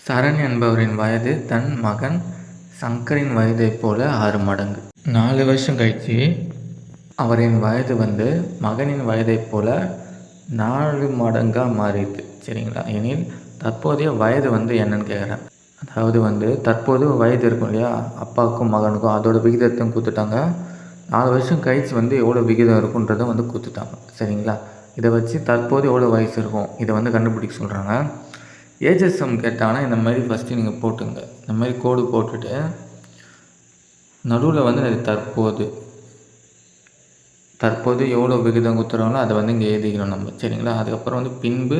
சரண் என்பவரின் வயது தன் மகன் சங்கரின் வயதைப் போல 6 மடங்கு. 4 வருஷம் கழித்து அவரின் வயது மகனின் வயதைப் போல 4 மடங்காக மாறிடுது. சரிங்களா? எனில் தற்போதைய வயது என்னன்னு கேட்குறேன். அதாவது தற்போது வயது இருக்கும் இல்லையா, அப்பாவுக்கும் மகனுக்கும் அதோட விகிதத்தையும் கொடுத்துட்டாங்க. 4 வருஷம் கழித்து எவ்வளோ விகிதம் இருக்குன்றதை கொடுத்துட்டாங்க. சரிங்களா? இதை வச்சு தற்போது எவ்வளோ வயசு இருக்கும் இதை கண்டுபிடிக்க சொல்கிறாங்க. ஏஜஸ்எம் கேட்டாங்கன்னா இந்த மாதிரி ஃபஸ்ட்டு நீங்கள் போட்டுங்க. இந்த மாதிரி கோடு போட்டுட்டு நடுவில் அது தற்போது எவ்வளோ விகிதம் கொடுத்துறாங்களோ அதை இங்கே எழுதிக்கணும் நம்ம. சரிங்களா? அதுக்கப்புறம் பின்பு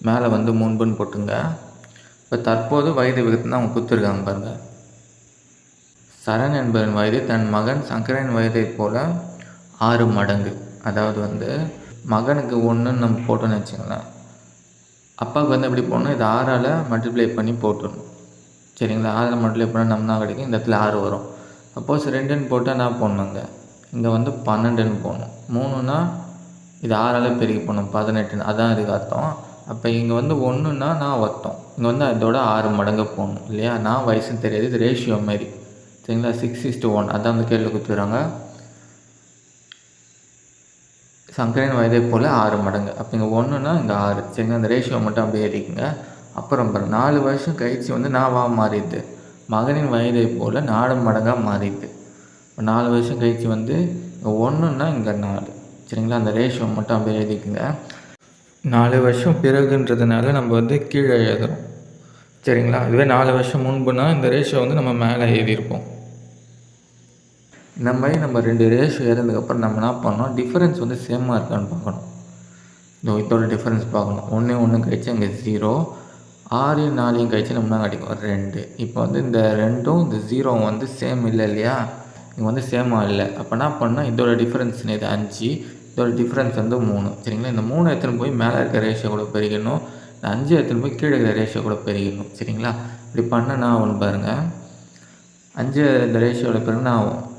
மேலே முன்புன்னு போட்டுங்க. இப்போ தற்போது வயது விகிதம் தான் அவங்க கொடுத்துருக்காங்க பாருங்கள். சரண் என்பவரின் வயது தன் மகன் சங்கரின் வயதைப் போல் 6 மடங்கு. அதாவது மகனுக்கு 1ன்னு நம்ம போட்டோன்னு வச்சுங்களேன், அப்பாவுக்கு எப்படி போடணும், இது 6ஆல் மல்டிப்ளை பண்ணி போட்டுடணும். சரிங்களா? 6ஆல் மல்டிப்ளை பண்ணால் நம்ம கிடைக்கும், இந்த இடத்துல 6 வரும். சப்போஸ் 2ன்னு போட்டால் என்ன போடணுங்க, இங்கே 12ன்னு போடணும். 3ன்னா இது 6ஆல் பெருக்கி போடணும் 18ன்னு, அதான் இதுக்கு அர்த்தம். அப்போ இங்கே 1ன்னா நான் அர்த்தம், இங்கே அதோட 6 மடங்கு போடணும் இல்லையா. நான் வயசுன்னு தெரியாது, இது ரேஷியோ மாரி. சரிங்களா? 6:1 அதான் கேள்வி கொடுத்துருக்காங்க. சங்கரின் வயதை போல் 6 மடங்கு. அப்போ இங்கே 1ன்னா இங்கே 6. சரிங்களா? அந்த ரேஷியோ மட்டும் அப்படியே எழுதிக்குங்க. அப்புறம் 4 வருஷம் கழித்து நாவாக மாறிடுது. மகனின் வயதை போல் 4 மடங்காக மாறிடுது. இப்போ 4 வருஷம் கழித்து இங்கே 1ன்னா இங்கே 4. சரிங்களா? அந்த ரேஷியோ மட்டும் அப்படியே எழுதிக்குங்க. 4 வருஷம் பிறகுன்றதுனால நம்ம கீழே எழுதுகிறோம். சரிங்களா? இதுவே 4 வருஷம் முன்புனா இந்த ரேஷியோ நம்ம மேலே எழுதியிருப்போம். இந்த மாதிரி நம்ம 2 ரேஷியோ எழுதுனதுக்கப்புறம் நம்ம என்ன பண்ணணும், டிஃப்ரென்ஸ் சேமாக இருக்கான்னு பார்க்கணும். இதோட டிஃப்ரென்ஸ் பார்க்கணும். 1 கழிச்சு அங்கே 0, 6 4 கழிச்சு நம்ம என்ன கிடைக்கும் 2. இப்போ இந்த 2ம் இந்த 0 சேம் இல்லை இல்லையா, இங்கே சேமாக இல்லை. அப்போ என்ன பண்ணால் இதோட டிஃப்ரென்ஸ் இது 5, இதோட டிஃப்ரென்ஸ் 3. சரிங்களா? இந்த 3 எடுத்துன்னு போய் மேலே இருக்கிற ரேஷியோ கூட பெருக்கணும், இந்த 5 எடுத்துன்னு போய் கீழே இருக்கிற ரேஷியோ கூட பெருக்கணும். சரிங்களா? இப்படி பண்ணால் நான் ஒன்று பாருங்கள், 5 இந்த ரேஷியோவில் பெருங்க நான்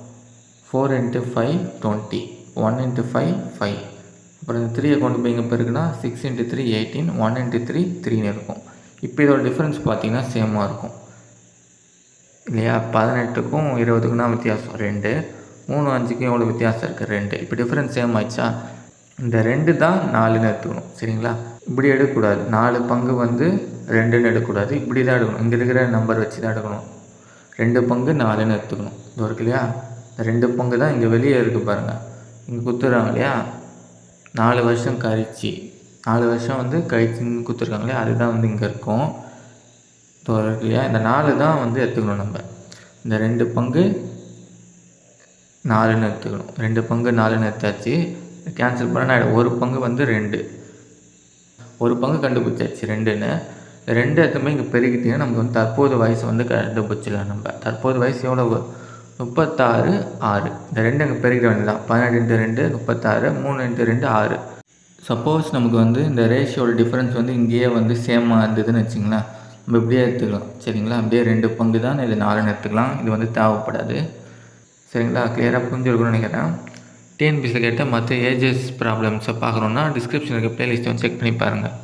4 × 5 20, 1 × 5 5. அப்புறம் இந்த 3 கொண்டு போய் இங்கே பெருக்குனா 6 × 3 18, 1 × 3 3ன்னு இருக்கும். இப்போ இதோட டிஃப்ரென்ஸ் பார்த்தீங்கன்னா சேமாக இருக்கும் இல்லையா. 18க்கும் 20க்கும் தான் வித்தியாசம் 2, 3 5க்கும் எவ்வளோ வித்தியாசம் இருக்குது 2. இப்போ டிஃப்ரென்ஸ் சேம் ஆயிடுச்சா, இந்த 2 தான் 4ன்னு எடுத்துக்கணும். சரிங்களா? இப்படி எடுக்கக்கூடாது, 4 பங்கு 2ன்னு எடுக்கக்கூடாது, இப்படி தான் எடுக்கணும். இங்கே இருக்கிற நம்பர் வச்சு தான் எடுக்கணும். 2 பங்கு 4ன்னு எடுத்துக்கணும். இது இருக்கு இல்லையா, இந்த 2 பங்கு தான் இங்கே வெளியே இருக்குது பாருங்கள், இங்கே கொடுத்துட்றாங்க இல்லையா. 4 வருஷம் கழிச்சு 4 வருஷம் கழிச்சுன்னு கொடுத்துருக்காங்க இல்லையா, அதுதான் இங்கே இருக்கும். இது இருக்கு இல்லையா, இந்த 4 தான் எடுத்துக்கணும் நம்ம. இந்த 2 பங்கு 4ன்னு எடுத்துக்கணும். 2 பங்கு 4ன்னு எடுத்தாச்சு. கேன்சல் பண்ணால் ஒரு பங்கு 2, ஒரு பங்கு கண்டுபிடிச்சாச்சு 2ன்னு. 2 எடுத்துமே இங்கே பெருக்கிட்டீங்கன்னா நமக்கு தற்போது வயசு கண்டுபிடிச்சிடலாம். நம்ம தற்போது வயசு எவ்வளோ, 36 6. இந்த 2 அங்கே பெருக்கிட வேண்டியதான். 18 × 2 36, 3 × 2 6. சப்போஸ் நமக்கு இந்த ரேஷியோட டிஃப்ரென்ஸ் இங்கேயே சேமாக இருந்ததுன்னு வச்சிங்களேன், நம்ம இப்படியே எடுத்துக்கலாம். சரிங்களா? அப்படியே 2 பங்கு தான், இது 4ன்னு எடுத்துக்கலாம். இது தேவைப்படாது. சரிங்களா? கிளியராக புரிஞ்சிருக்குன்னு நினைக்கிறேன். டிஎன்பிஎஸ்சியில் கேட்ட மற்ற ஏஜஸ் ப்ராப்ளம்ஸை பார்க்குறோன்னா டிஸ்கிரிப்ஷனில் இருக்க ப்ளேலிஸ்ட்டை செக் பண்ணி பாருங்கள்.